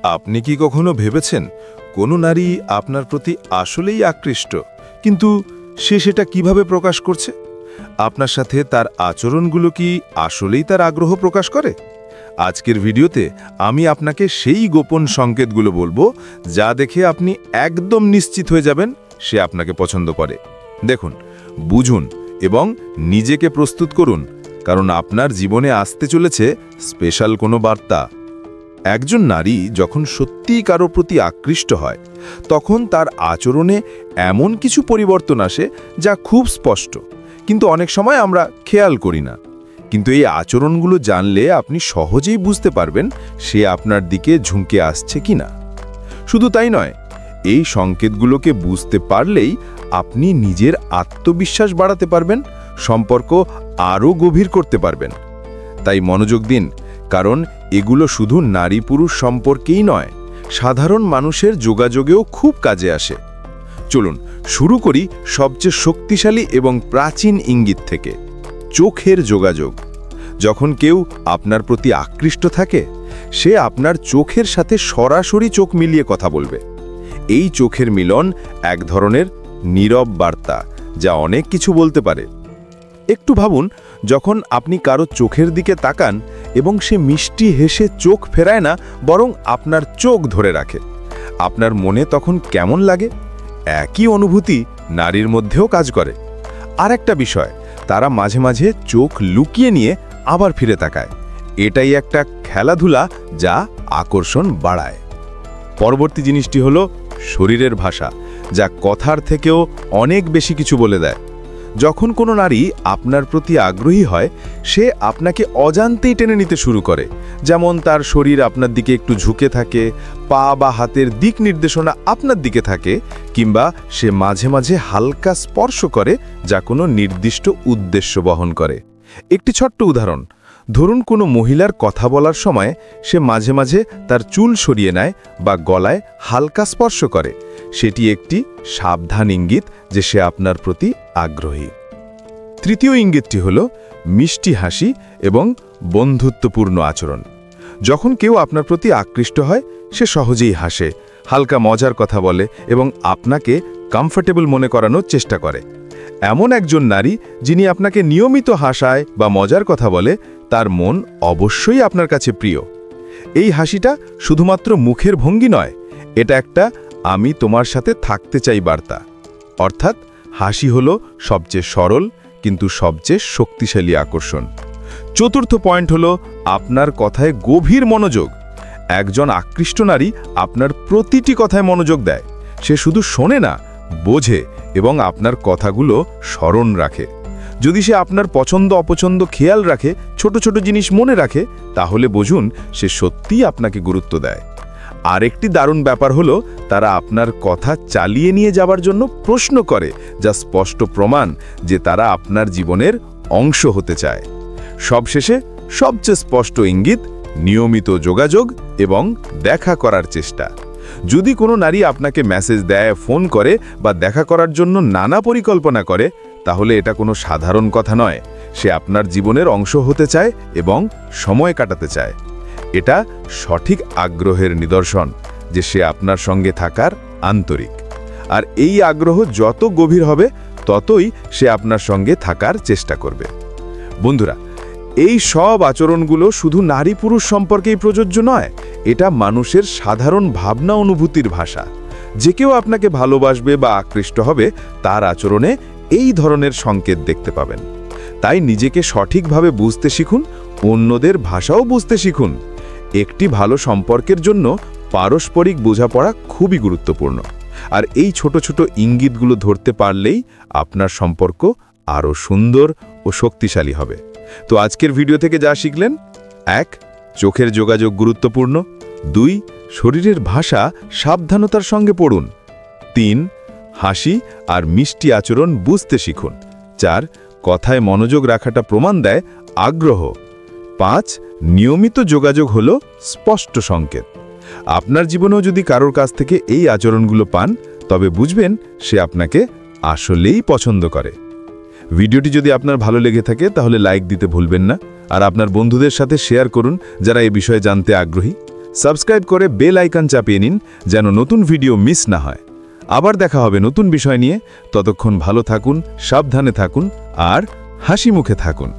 আপনি কি কখনো ভেবেছেন কোনো নারী আপনার প্রতি আসলেই আকৃষ্ট, কিন্তু সে সেটা কিভাবে প্রকাশ করছে? আপনার সাথে তার আচরণগুলো কি আসলেই তার আগ্রহ প্রকাশ করে? আজকের ভিডিওতে আমি আপনাকে সেই গোপন সংকেতগুলো বলবো, যা দেখে আপনি একদম নিশ্চিত হয়ে যাবেন সে আপনাকে পছন্দ করে। দেখুন, বুঝুন এবং নিজেকে প্রস্তুত করুন, কারণ আপনার জীবনে আসতে চলেছে স্পেশাল কোনো বার্তা। একজন নারী যখন সত্যিই কারো প্রতি আকৃষ্ট হয়, তখন তার আচরণে এমন কিছু পরিবর্তন আসে যা খুব স্পষ্ট, কিন্তু অনেক সময় আমরা খেয়াল করি না। কিন্তু এই আচরণগুলো জানলে আপনি সহজেই বুঝতে পারবেন সে আপনার দিকে ঝুঁকে আসছে কিনা। শুধু তাই নয়, এই সংকেতগুলোকে বুঝতে পারলেই আপনি নিজের আত্মবিশ্বাস বাড়াতে পারবেন, সম্পর্ক আরও গভীর করতে পারবেন। তাই মনোযোগ দিন, কারণ এগুলো শুধু নারী পুরুষ সম্পর্কেই নয়, সাধারণ মানুষের যোগাযোগেও খুব কাজে আসে। চলুন শুরু করি সবচেয়ে শক্তিশালী এবং প্রাচীন ইঙ্গিত থেকে, চোখের যোগাযোগ। যখন কেউ আপনার প্রতি আকৃষ্ট থাকে, সে আপনার চোখের সাথে সরাসরি চোখ মিলিয়ে কথা বলবে। এই চোখের মিলন এক ধরনের নীরব বার্তা, যা অনেক কিছু বলতে পারে। একটু ভাবুন, যখন আপনি কারো চোখের দিকে তাকান এবং সে মিষ্টি হেসে চোখ ফেরায় না, বরং আপনার চোখ ধরে রাখে, আপনার মনে তখন কেমন লাগে? একই অনুভূতি নারীর মধ্যেও কাজ করে। আর একটা বিষয়, তারা মাঝে মাঝে চোখ লুকিয়ে নিয়ে আবার ফিরে তাকায়। এটাই একটা খেলাধুলা যা আকর্ষণ বাড়ায়। পরবর্তী জিনিসটি হলো শরীরের ভাষা, যা কথার থেকেও অনেক বেশি কিছু বলে দেয়। যখন কোনো নারী আপনার প্রতি আগ্রহী হয়, সে আপনাকে অজান্তেই টেনে নিতে শুরু করে। যেমন তার শরীর আপনার দিকে একটু ঝুঁকে থাকে, পা বা হাতের দিক নির্দেশনা আপনার দিকে থাকে, কিংবা সে মাঝে মাঝে হালকা স্পর্শ করে, যা কোনো নির্দিষ্ট উদ্দেশ্য বহন করে। একটি ছোট্ট উদাহরণ, ধরুন কোনো মহিলার কথা বলার সময় সে মাঝে মাঝে তার চুল সরিয়ে নেয় বা গলায় হালকা স্পর্শ করে। সেটি একটি সাবধান ইঙ্গিত যে সে আপনার প্রতি আগ্রহী। তৃতীয় ইঙ্গিতটি হল মিষ্টি হাসি এবং বন্ধুত্বপূর্ণ আচরণ। যখন কেউ আপনার প্রতি আকৃষ্ট হয়, সে সহজেই হাসে, হালকা মজার কথা বলে এবং আপনাকে কমফোর্টেবল মনে করানোর চেষ্টা করে। এমন একজন নারী যিনি আপনাকে নিয়মিত হাসায় বা মজার কথা বলে, তার মন অবশ্যই আপনার কাছে প্রিয়। এই হাসিটা শুধুমাত্র মুখের ভঙ্গি নয়, এটা একটা আমি তোমার সাথে থাকতে চাই বার্তা। অর্থাৎ হাসি হলো সবচেয়ে সরল কিন্তু সবচেয়ে শক্তিশালী আকর্ষণ। চতুর্থ পয়েন্ট হলো আপনার কথায় গভীর মনোযোগ। একজন আকৃষ্ট নারী আপনার প্রতিটি কথায় মনোযোগ দেয়। সে শুধু শোনে না, বোঝে এবং আপনার কথাগুলো স্মরণ রাখে। যদি সে আপনার পছন্দ অপছন্দ খেয়াল রাখে, ছোট ছোট জিনিস মনে রাখে, তাহলে বুঝুন সে সত্যিই আপনাকে গুরুত্ব দেয়। আরেকটি দারুণ ব্যাপার হলো, তারা আপনার কথা চালিয়ে নিয়ে যাবার জন্য প্রশ্ন করে, যা স্পষ্ট প্রমাণ যে তারা আপনার জীবনের অংশ হতে চায়। সবশেষে সবচেয়ে স্পষ্ট ইঙ্গিত নিয়মিত যোগাযোগ এবং দেখা করার চেষ্টা। যদি কোনো নারী আপনাকে মেসেজ দেয়, ফোন করে বা দেখা করার জন্য নানা পরিকল্পনা করে, তাহলে এটা কোনো সাধারণ কথা নয়। সে আপনার জীবনের অংশ হতে চায় এবং সময় কাটাতে চায়। এটা সঠিক আগ্রহের নিদর্শন যে সে আপনার সঙ্গে থাকার আন্তরিক। আর এই আগ্রহ যত গভীর হবে, ততই সে আপনার সঙ্গে থাকার চেষ্টা করবে। বন্ধুরা, এই সব আচরণগুলো শুধু নারী পুরুষ সম্পর্কেই প্রযোজ্য নয়, এটা মানুষের সাধারণ ভাবনা অনুভূতির ভাষা। যে কেউ আপনাকে ভালোবাসবে বা আকৃষ্ট হবে, তার আচরণে এই ধরনের সংকেত দেখতে পাবেন। তাই নিজেকে সঠিকভাবে বুঝতে শিখুন, অন্যদের ভাষাও বুঝতে শিখুন। একটি ভালো সম্পর্কের জন্য পারস্পরিক বোঝাপড়া খুবই গুরুত্বপূর্ণ। আর এই ছোট ছোট ইঙ্গিতগুলো ধরতে পারলেই আপনার সম্পর্ক আরও সুন্দর ও শক্তিশালী হবে। তো আজকের ভিডিও থেকে যা শিখলেন: 1. চোখের যোগাযোগ গুরুত্বপূর্ণ। 2. শরীরের ভাষা সাবধানতার সঙ্গে পড়ুন। 3. হাসি আর মিষ্টি আচরণ বুঝতে শিখুন। 4. কথায় মনোযোগ রাখাটা প্রমাণ দেয় আগ্রহ। 5. নিয়মিত যোগাযোগ হলো স্পষ্ট সংকেত। আপনার জীবনেও যদি কারোর কাছ থেকে এই আচরণগুলো পান, তবে বুঝবেন সে আপনাকে আসলেই পছন্দ করে। ভিডিওটি যদি আপনার ভালো লেগে থাকে, তাহলে লাইক দিতে ভুলবেন না। আর আপনার বন্ধুদের সাথে শেয়ার করুন যারা এই বিষয়ে জানতে আগ্রহী। সাবস্ক্রাইব করে বেল আইকন চাপিয়ে নিন যেন নতুন ভিডিও মিস না হয়। আবার দেখা হবে নতুন বিষয় নিয়ে। ততক্ষণ ভালো থাকুন, সাবধানে থাকুন আর হাসি মুখে থাকুন।